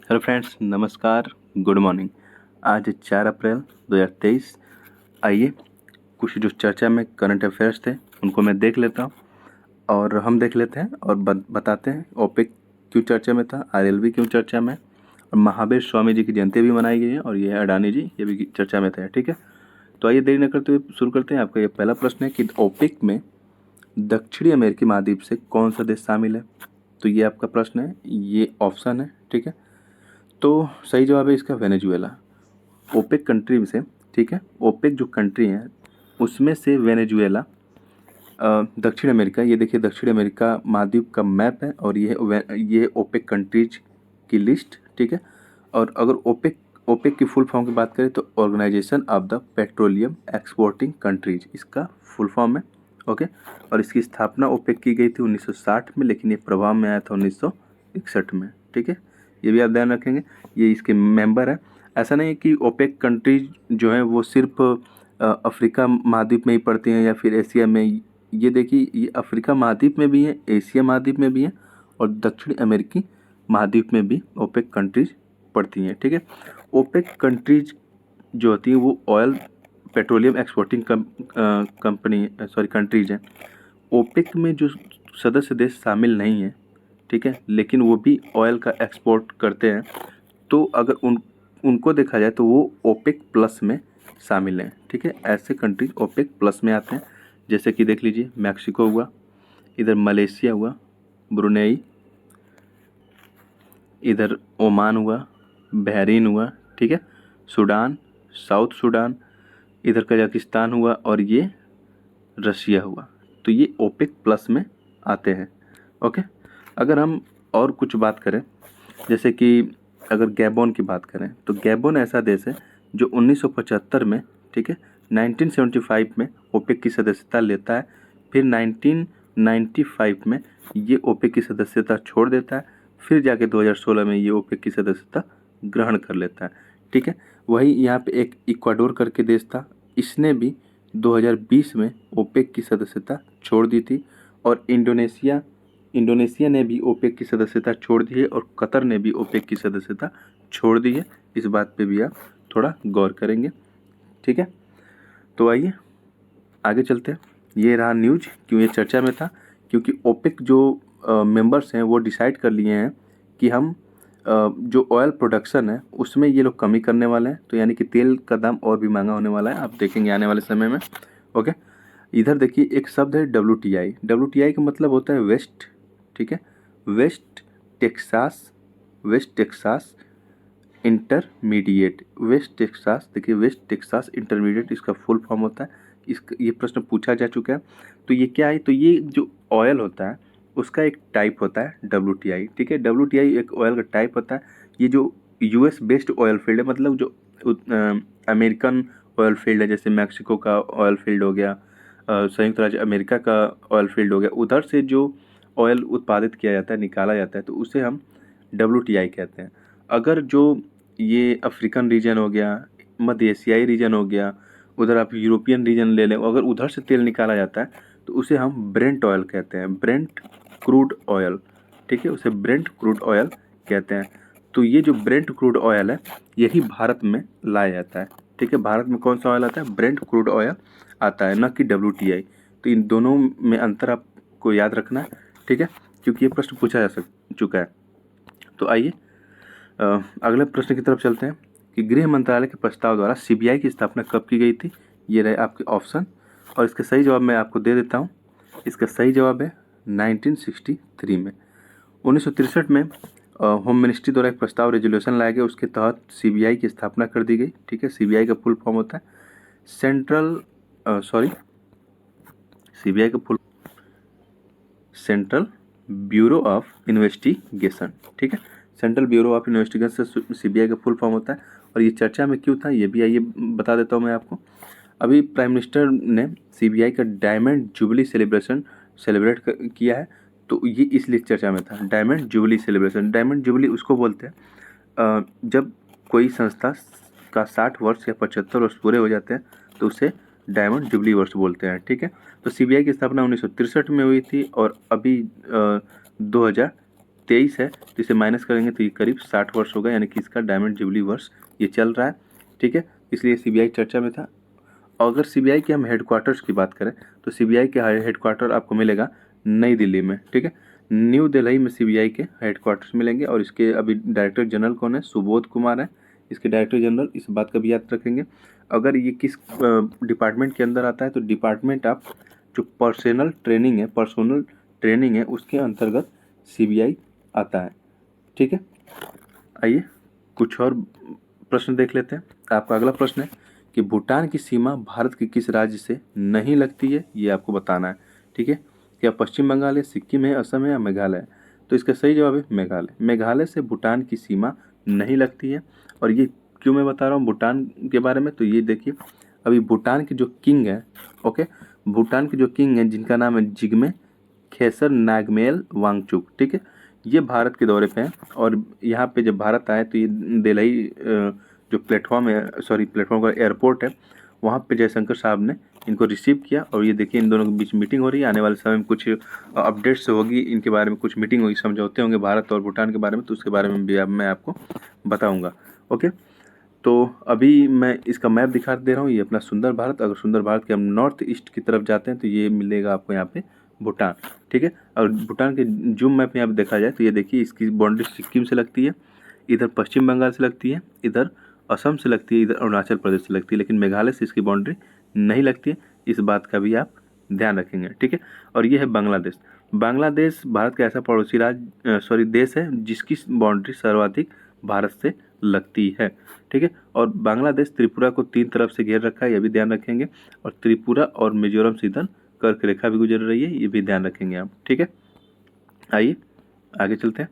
Hello friends, नमस्कार, good morning. आज 4 अप्रैल 2023। आइए कुछ जो चर्चा में करंट अफेयर्स थे उनको मैं देख लेता हूँ और हम देख लेते हैं और बताते हैं ओपेक क्यों चर्चा में था, आरएलवी क्यों चर्चा में, और महावीर स्वामी जी की जयंती भी मनाई गई है और ये अडानी जी ये भी चर्चा में थे। ठीक है, तो आइए देरी न करते हुए शुरू करते हैं। आपका ये पहला प्रश्न है कि ओपेक में दक्षिणी अमेरिकी महाद्वीप से कौन सा देश शामिल है। तो ये आपका प्रश्न है, ये ऑप्शन है। ठीक है, तो सही जवाब है इसका वेनेजुएला। ओपेक कंट्री से, ठीक है, ओपेक जो कंट्री है उसमें से वेनेजुएला दक्षिण अमेरिका, ये देखिए दक्षिण अमेरिका महाद्वीप का मैप है और ये ओपेक कंट्रीज की लिस्ट। ठीक है, और अगर ओपेक ओपेक की फुल फॉर्म की बात करें तो organisation of the petroleum exporting countries इसका फुल फॉर्म है। ओके, और इसकी स्थापना ओपेक की गई थी 1960 में, लेकिन ये प्रभाव में आया था 1961 में। ठीक है, ये भी आप ध्यान रखेंगे, ये इसके मेंबर है। ऐसा नहीं है कि ओपेक कंट्रीज जो है वो सिर्फ अफ्रीका महाद्वीप में ही पड़ती हैं या फिर एशिया में। ये देखिए, ये अफ्रीका महाद्वीप में भी है, एशिया महाद्वीप में भी है और दक्षिण अमेरिकी महाद्वीप में भी ओपेक कंट्रीज पड़ती हैं। ठीक है, ओपेक कंट्रीज जो होती हैं वो oil petroleum exporting company sorry countries हैं। ओपेक में जो सदस्य देश शामिल नहीं हैं, ठीक है, लेकिन वो भी ऑयल का एक्सपोर्ट करते हैं, तो अगर उनको देखा जाए तो वो ओपेक प्लस में शामिल हैं। ठीक है, ऐसे कंट्रीज ओपेक प्लस में आते हैं, जैसे कि देख लीजिए मैक्सिको हुआ, इधर मलेशिया हुआ, ब्रुनेई, इधर ओमान हुआ, बहरीन हुआ, ठीक है, सूडान, साउथ सूडान, इधर कजाकिस्तान हुआ और ये रशिया हुआ। तो ये ओपेक प्लस में आते हैं। ओके, अगर हम और कुछ बात करें, जैसे कि अगर गैबोन की बात करें तो गैबोन ऐसा देश है जो 1975 में, ठीक है, 1975 में ओपेक की सदस्यता लेता है, फिर 1995 में ये ओपेक की सदस्यता छोड़ देता है, फिर जाके 2016 में ये ओपेक की सदस्यता ग्रहण कर लेता है। ठीक है, वही यहाँ पे एक इक्वाडोर करके देश था, इसने भी 2020 में ओपेक की सदस्यता छोड़ दी थी, और इंडोनेशिया ने भी ओपेक की सदस्यता छोड़ दी है और कतर ने भी ओपेक की सदस्यता छोड़ दी है। इस बात पे भी आप थोड़ा गौर करेंगे। ठीक है, तो आइए आगे चलते हैं। ये रहा न्यूज, क्यों ये चर्चा में था, क्योंकि ओपेक जो मेंबर्स हैं वो डिसाइड कर लिए हैं कि हम जो ऑयल प्रोडक्शन है उसमें ये लोग कमी करने वाले हैं, तो यानी कि तेल का दाम और भी महंगा होने वाला है, आप देखेंगे आने वाले समय में। ओके, इधर देखिए एक शब्द है WTI। WTI का मतलब होता है वेस्ट, ठीक है, West Texas, West Texas intermediate, West Texas, देखिए वेस्ट टेक्सास इंटरमीडिएट इसका फुल फॉर्म होता है। ये प्रश्न पूछा जा चुका है। तो ये क्या है, तो ये जो ऑयल होता है उसका एक टाइप होता है WTI। ठीक है, WTI एक ऑयल का टाइप होता है। ये जो US बेस्ड ऑयल फील्ड है, मतलब जो अमेरिकन ऑयल फील्ड है, जैसे मैक्सिको का ऑयल फील्ड हो गया, संयुक्त राज्य अमेरिका का ऑयल फील्ड हो गया, उधर से जो ऑयल उत्पादित किया जाता है, निकाला जाता है, तो उसे हम WTI कहते हैं। अगर जो ये अफ्रीकन रीजन हो गया, मध्य एशियाई रीजन हो गया, उधर आप यूरोपियन रीजन ले लें, अगर उधर से तेल निकाला जाता है तो उसे हम ब्रेंट ऑयल कहते हैं, ब्रेंट क्रूड ऑयल। ठीक है, उसे ब्रेंट क्रूड ऑयल कहते हैं। तो ये जो ब्रेंट क्रूड ऑयल है यही भारत में लाया जाता है। ठीक है, भारत में कौन सा ऑयल आता है, ब्रेंट क्रूड ऑयल आता है, न कि WTI। तो इन दोनों में अंतर आपको याद रखना है। ठीक है, क्योंकि ये प्रश्न पूछा जा चुका है। तो आइए अगले प्रश्न की तरफ चलते हैं कि गृह मंत्रालय के प्रस्ताव द्वारा CBI की स्थापना कब की गई थी। ये रहे आपके ऑप्शन, और इसका सही जवाब मैं आपको दे देता हूँ। इसका सही जवाब है 1963 में। 1963 में होम मिनिस्ट्री द्वारा एक प्रस्ताव रेजोल्यूशन लाया गया, उसके तहत CBI की स्थापना कर दी गई। ठीक है, CBI का फुल फॉर्म होता है CBI का full central bureau of investigation. ठीक है, सेंट्रल ब्यूरो ऑफ इन्वेस्टिगेशन से CBI का फुल फॉर्म होता है। और ये चर्चा में क्यों था ये भी आइए बता देता हूँ मैं आपको। अभी प्राइम मिनिस्टर ने CBI का डायमंड जुबली सेलिब्रेशन सेलिब्रेट किया है, तो ये इसलिए चर्चा में था। Diamond jubilee celebration, diamond jubilee उसको बोलते हैं जब कोई संस्था का 60 वर्ष या 75 वर्ष पूरे हो जाते हैं तो उसे डायमंड जुबली वर्ष बोलते हैं। ठीक है, तो CBI की स्थापना 1963 में हुई थी और अभी 2000 23 है, तो इसे माइनस करेंगे तो ये करीब 60 वर्ष होगा, यानी कि इसका डायमंड जुबली वर्ष ये चल रहा है। ठीक है, इसलिए सीबीआई चर्चा में था। अगर सीबीआई के हम हेडक्वार्टर्स की बात करें तो सीबीआई के हेडक्वार्टर आपको मिलेगा नई दिल्ली में। ठीक है, न्यू दिल्ली में सीबीआई के हेडक्वार्टर्स मिलेंगे। और इसके अभी डायरेक्टर जनरल कौन है? सुबोध कुमार है इसके डायरेक्टर जनरल, इस बात का भी याद रखेंगे। अगर ये किस डिपार्टमेंट के अंदर आता है तो डिपार्टमेंट ऑफ जो पर्सनल ट्रेनिंग है उसके अंतर्गत सीबीआई आता है। ठीक है, आइए कुछ और प्रश्न देख लेते हैं। आपका अगला प्रश्न है कि भूटान की सीमा भारत के किस राज्य से नहीं लगती है, ये आपको बताना है। ठीक है, क्या पश्चिम बंगाल है, सिक्किम है, असम है या मेघालय है? तो इसका सही जवाब है मेघालय। मेघालय से भूटान की सीमा नहीं लगती है। और ये क्यों मैं बता रहा हूँ भूटान के बारे में, तो ये देखिए अभी भूटान के जो किंग है, ओके, भूटान के जो किंग हैं जिनका नाम है जिग्मे खेसर नागमेल वांगचुक। ठीक है, ये भारत के दौरे पे हैं और यहाँ पे जब भारत आए तो ये दिल्ली जो प्लेटफॉर्म है, सॉरी प्लेटफॉर्म का एयरपोर्ट है, वहाँ पे जयशंकर साहब ने इनको रिसीव किया। और ये देखिए इन दोनों के बीच मीटिंग हो रही है। आने वाले समय में कुछ अपडेट्स होगी इनके बारे में, कुछ मीटिंग होगी, समझौते होंगे भारत और भूटान के बारे में, तो उसके बारे में भी मैं आपको बताऊँगा। ओके, तो अभी मैं इसका मैप दिखा दे रहा हूँ, ये अपना सुंदर भारत। अगर सुंदर भारत के हम नॉर्थ ईस्ट की तरफ जाते हैं तो ये मिलेगा आपको यहाँ पे भूटान। ठीक है, और भूटान के जूम मैप यहाँ पे देखा जाए तो ये देखिए इसकी बाउंड्री सिक्किम से लगती है, इधर पश्चिम बंगाल से लगती है, इधर असम से लगती है, इधर अरुणाचल प्रदेश से लगती है, लेकिन मेघालय से इसकी बाउंड्री नहीं लगती है। इस बात का भी आप ध्यान रखेंगे। ठीक है, और ये है बांग्लादेश। बांग्लादेश भारत का ऐसा पड़ोसी देश है जिसकी बाउंड्री सर्वाधिक भारत से लगती है। ठीक है, और बांग्लादेश त्रिपुरा को 3 तरफ से घेर रखा है, यह भी ध्यान रखेंगे। और त्रिपुरा और मिजोरम से इधर कर्क रेखा भी गुजर रही है, ये भी ध्यान रखेंगे आप। ठीक है, आइए आगे चलते हैं।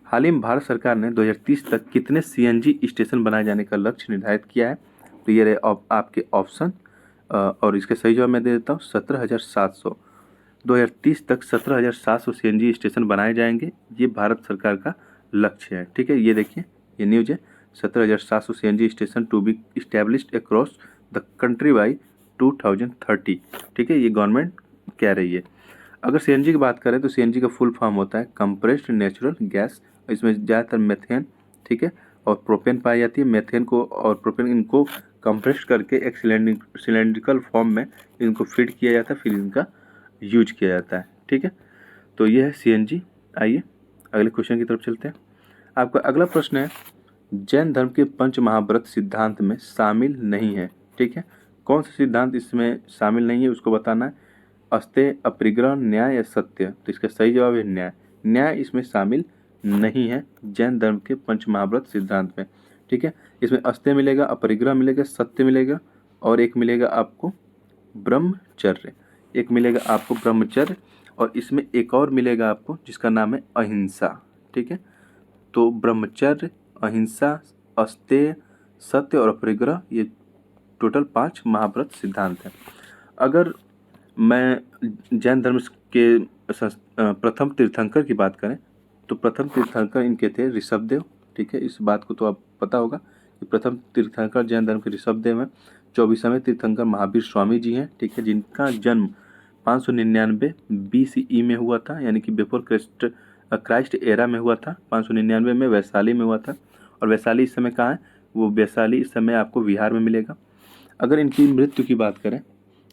हाल ही में भारत सरकार ने 2030 तक कितने सीएनजी स्टेशन बनाए जाने का लक्ष्य निर्धारित किया है? तो ये रहे आपके ऑप्शन, और इसके सही जवाब मैं दे देता हूँ 17,700। 2030 तक 17,700 सीएनजी स्टेशन बनाए जाएंगे, ये भारत सरकार का लक्ष्य है। ठीक है, ये देखिए ये न्यूज है, 17,700 CNG station to be established across the country by 2030। ठीक है, ये गवर्नमेंट कह रही है। अगर सीएनजी की बात करें तो सीएनजी का फुल फॉर्म होता है कंप्रेस्ड नेचुरल गैस। इसमें ज़्यादातर मेथेन, ठीक है, और प्रोपेन पाई जाती है। मेथेन को और प्रोपेन इनको कंप्रेस्ड करके एक सिलेंड्रिकल फॉर्म में इनको फीड किया जाता है, फिर इनका यूज किया जाता है। ठीक है, तो ये है सीएनजी। आइए अगले क्वेश्चन की तरफ चलते हैं। आपका अगला प्रश्न है जैन धर्म के पंच महाव्रत सिद्धांत में शामिल नहीं है। ठीक है, कौन सा सिद्धांत इसमें शामिल नहीं है उसको बताना है। अस्तेय, अपरिग्रह, न्याय या सत्य? तो इसका सही जवाब है न्याय। न्याय इसमें शामिल नहीं है जैन धर्म के पंच महाव्रत सिद्धांत में। ठीक है, इसमें अस्तेय मिलेगा, अपरिग्रह मिलेगा, सत्य मिलेगा और एक मिलेगा आपको ब्रह्मचर्य। एक मिलेगा आपको ब्रह्मचर्य और इसमें एक और मिलेगा आपको जिसका नाम है अहिंसा। ठीक है, तो ब्रह्मचर्य, अहिंसा, अस्तेय, सत्य और अपरिग्रह, ये टोटल 5 महाव्रत सिद्धांत हैं। अगर मैं जैन धर्म के प्रथम तीर्थंकर की बात करें तो प्रथम तीर्थंकर इनके थे ऋषभदेव। ठीक है, इस बात को तो आप पता होगा कि प्रथम तीर्थंकर जैन धर्म के ऋषभदेव हैं। 24वें तीर्थंकर महावीर स्वामी जी हैं। ठीक है, जिनका जन्म 599 BCE में हुआ था, यानी कि बिफोर क्राइस्ट एरा में हुआ था। 599 में वैशाली में हुआ था। और वैशाली इस समय कहाँ है? वो वैशाली इस समय आपको बिहार में मिलेगा। अगर इनकी मृत्यु की बात करें,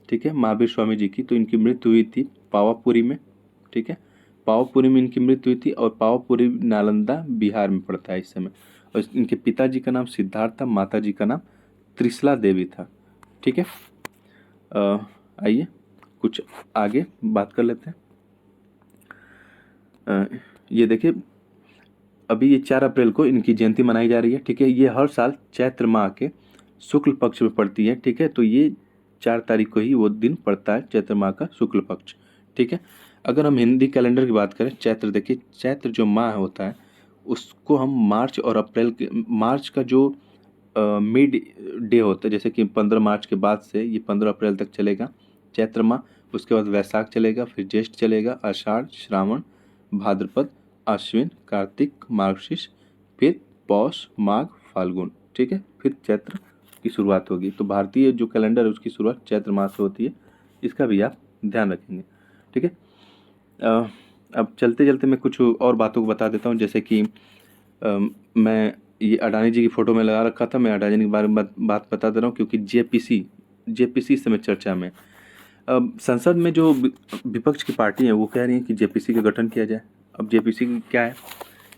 ठीक है, महावीर स्वामी जी की, तो इनकी मृत्यु हुई थी पावापुरी में। ठीक है, पावापुरी में इनकी मृत्यु हुई थी और पावापुरी नालंदा बिहार में पड़ता है इस समय। और इनके पिताजी का नाम सिद्धार्थ था, माता जी का नाम त्रिशला देवी था। ठीक है, आइए कुछ आगे बात कर लेते हैं। ये देखिए अभी ये 4 अप्रैल को इनकी जयंती मनाई जा रही है। ठीक है, ये हर साल चैत्र माह के शुक्ल पक्ष में पड़ती है। ठीक है, तो ये 4 तारीख को ही वो दिन पड़ता है चैत्र माह का शुक्ल पक्ष। ठीक है, अगर हम हिंदी कैलेंडर की बात करें, चैत्र देखिए, चैत्र जो माह होता है उसको हम मार्च और अप्रैल के, मार्च का जो मिड डे होता है, जैसे कि 15 मार्च के बाद से ये 15 अप्रैल तक चलेगा चैत्र माह। उसके बाद वैशाख चलेगा, फिर ज्येष्ठ चलेगा, आषाढ़, श्रावण, भाद्रपद, आश्विन, कार्तिक, मार्गशीर्ष, फिर पौष, माघ, फाल्गुन। ठीक है, फिर चैत्र की शुरुआत होगी। तो भारतीय जो कैलेंडर है उसकी शुरुआत चैत्र मास से होती है, इसका भी आप ध्यान रखेंगे। ठीक है, अब चलते चलते मैं कुछ और बातों को बता देता हूँ, जैसे कि मैं ये अडानी जी की फ़ोटो में लगा रखा था, मैं अडानी जी के बारे में बात बता दे रहा हूँ, क्योंकि जेपीसी इस समय चर्चा में। अब संसद में जो विपक्ष की पार्टी है वो कह रही है कि जेपीसी का गठन किया जाए। अब जेपीसी क्या है?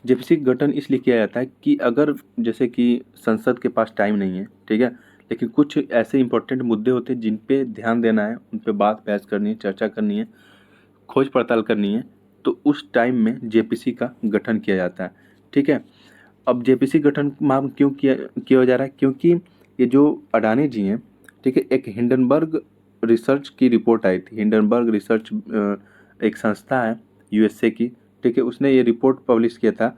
जेपीसी का गठन इसलिए किया जाता है कि अगर जैसे कि संसद के पास टाइम नहीं है, ठीक है, लेकिन कुछ ऐसे इंपॉर्टेंट मुद्दे होते हैं जिन पे ध्यान देना है, उन पे बात बहस करनी है, चर्चा करनी है, खोज पड़ताल करनी है, तो उस टाइम में जेपीसी का गठन किया जाता है, ठीक है। अब जेपीसी गठन मांग क्यों किया किया जा रहा है? क्योंकि ये जो अडानी जी हैं, ठीक है, एक हिंडनबर्ग रिसर्च की रिपोर्ट आई थी। हिंडनबर्ग रिसर्च एक संस्था है यूएसए की, ठीक है, उसने ये रिपोर्ट पब्लिश किया था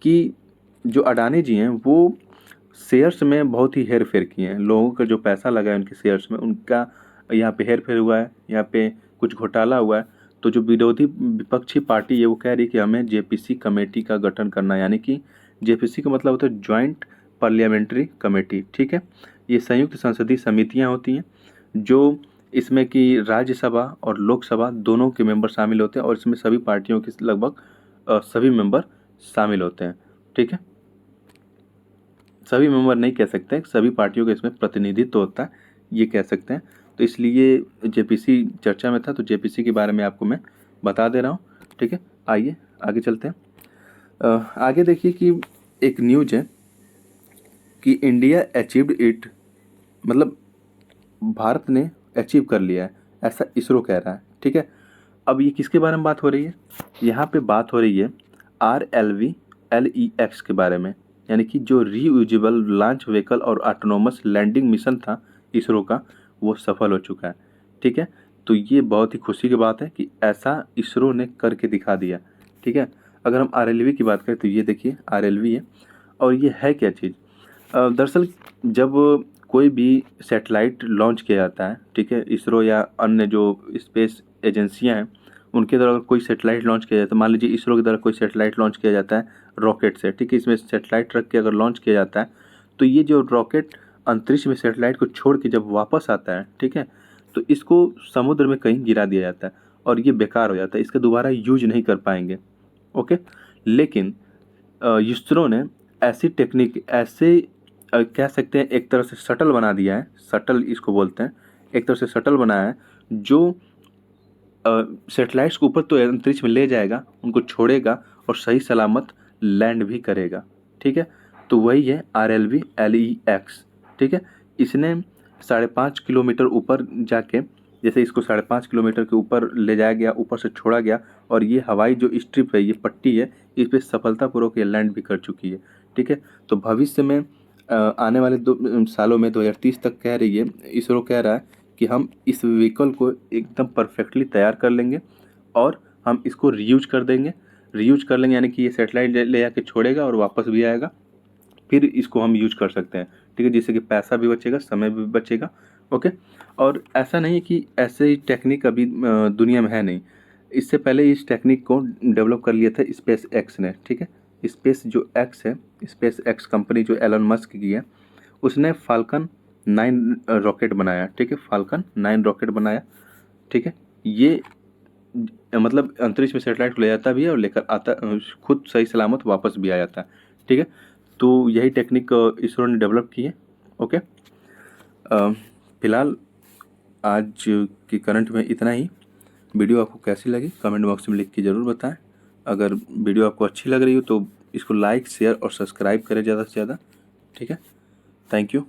कि जो अडानी जी हैं वो शेयर्स में बहुत ही हेर फेर किए हैं। लोगों का जो पैसा लगा है उनके शेयर्स में, उनका यहाँ पे हेर फेर हुआ है, यहाँ पे कुछ घोटाला हुआ है। तो जो विरोधी विपक्षी पार्टी है वो कह रही है कि हमें जेपीसी कमेटी का गठन करना है, यानी कि जेपीसी का मतलब होता है ज्वाइंट पार्लियामेंट्री कमेटी, ठीक है। ये संयुक्त संसदीय समितियां होती हैं जो इसमें कि राज्यसभा और लोकसभा दोनों के मेंबर शामिल होते हैं, और इसमें सभी पार्टियों के लगभग सभी मेंबर शामिल होते हैं, ठीक है। सभी मेंबर नहीं कह सकते, सभी पार्टियों का इसमें प्रतिनिधित्व होता है, ये कह सकते हैं। तो इसलिए जेपीसी चर्चा में था, तो जेपीसी के बारे में आपको मैं बता दे रहा हूँ, ठीक है। आइए आगे चलते हैं। आगे देखिए कि एक न्यूज है कि इंडिया अचीव्ड इट, मतलब भारत ने अचीव कर लिया है, ऐसा इसरो कह रहा है, ठीक है। अब ये किसके बारे में बात हो रही है? यहाँ पे बात हो रही है RLV-LEX के बारे में, यानी कि जो रीयूजेबल लॉन्च व्हीकल और ऑटोनोमस लैंडिंग मिशन था इसरो का, वो सफल हो चुका है, ठीक है। तो ये बहुत ही खुशी की बात है कि ऐसा इसरो ने करके दिखा दिया, ठीक है। अगर हम RLV की बात करें तो ये देखिए RLV है, और ये है क्या चीज़? दरअसल जब कोई भी सैटेलाइट लॉन्च किया जाता है, ठीक है, इसरो या अन्य जो स्पेस एजेंसियां हैं उनके द्वारा कोई सैटेलाइट लॉन्च किया जाता है, मान लीजिए इसरो की द्वारा कोई सैटेलाइट लॉन्च किया जाता है रॉकेट से, ठीक है, इसमें सैटेलाइट रख के अगर लॉन्च किया जाता है, तो ये जो रॉकेट अंतरिक्ष में सैटेलाइट को छोड़ के जब वापस आता है, ठीक है, तो इसको समुद्र में कहीं गिरा दिया जाता है और ये बेकार हो जाता है, इसका दोबारा यूज नहीं कर पाएंगे, ओके। लेकिन इसरो ने ऐसी टेक्निक, ऐसे कह सकते हैं एक तरह से शटल बना दिया है, शटल इसको बोलते हैं, एक तरह से शटल बनाया है जो सैटेलाइट्स को ऊपर तो अंतरिक्ष में ले जाएगा, उनको छोड़ेगा और सही सलामत लैंड भी करेगा, ठीक है। तो वही है RLV-LEX, ठीक है। इसने 5.5 किलोमीटर ऊपर जाके, जैसे इसको 5.5 किलोमीटर के ऊपर ले जाया गया, ऊपर से छोड़ा गया, और ये हवाई जो स्ट्रिप है, ये पट्टी है, इस पर सफलतापूर्वक ये लैंड भी कर चुकी है, ठीक है। तो भविष्य में आने वाले 2 सालों में 2030 तक कह रही है, इसरो कह रहा है कि हम इस व्हीकल को एकदम परफेक्टली तैयार कर लेंगे और हम इसको रीयूज कर लेंगे, यानी कि ये सैटेलाइट ले जाके छोड़ेगा और वापस भी आएगा, फिर इसको हम यूज कर सकते हैं, ठीक है, जिससे कि पैसा भी बचेगा, समय भी बचेगा, ओके। और ऐसा नहीं है कि ऐसे ही टेक्निक अभी दुनिया में है नहीं, इससे पहले इस टेक्निक को डेवलप कर लिया था स्पेस एक्स ने, ठीक है। स्पेस जो एक्स है, स्पेस एक्स कंपनी जो एलन मस्क की है, उसने फाल्कन 9 रॉकेट बनाया, ठीक है, फाल्कन 9 रॉकेट बनाया, ठीक है। ये मतलब अंतरिक्ष में सैटेलाइट को ले जाता भी है और लेकर आता, खुद सही सलामत वापस भी आ जाता है, ठीक है। तो यही टेक्निक इसरो ने डेवलप की है, ओके। फिलहाल आज की करंट में इतना ही। वीडियो आपको कैसी लगी कमेंट बॉक्स में लिख के ज़रूर बताएं। अगर वीडियो आपको अच्छी लग रही हो तो इसको लाइक शेयर और सब्सक्राइब करें ज़्यादा से ज़्यादा, ठीक है। Thank you.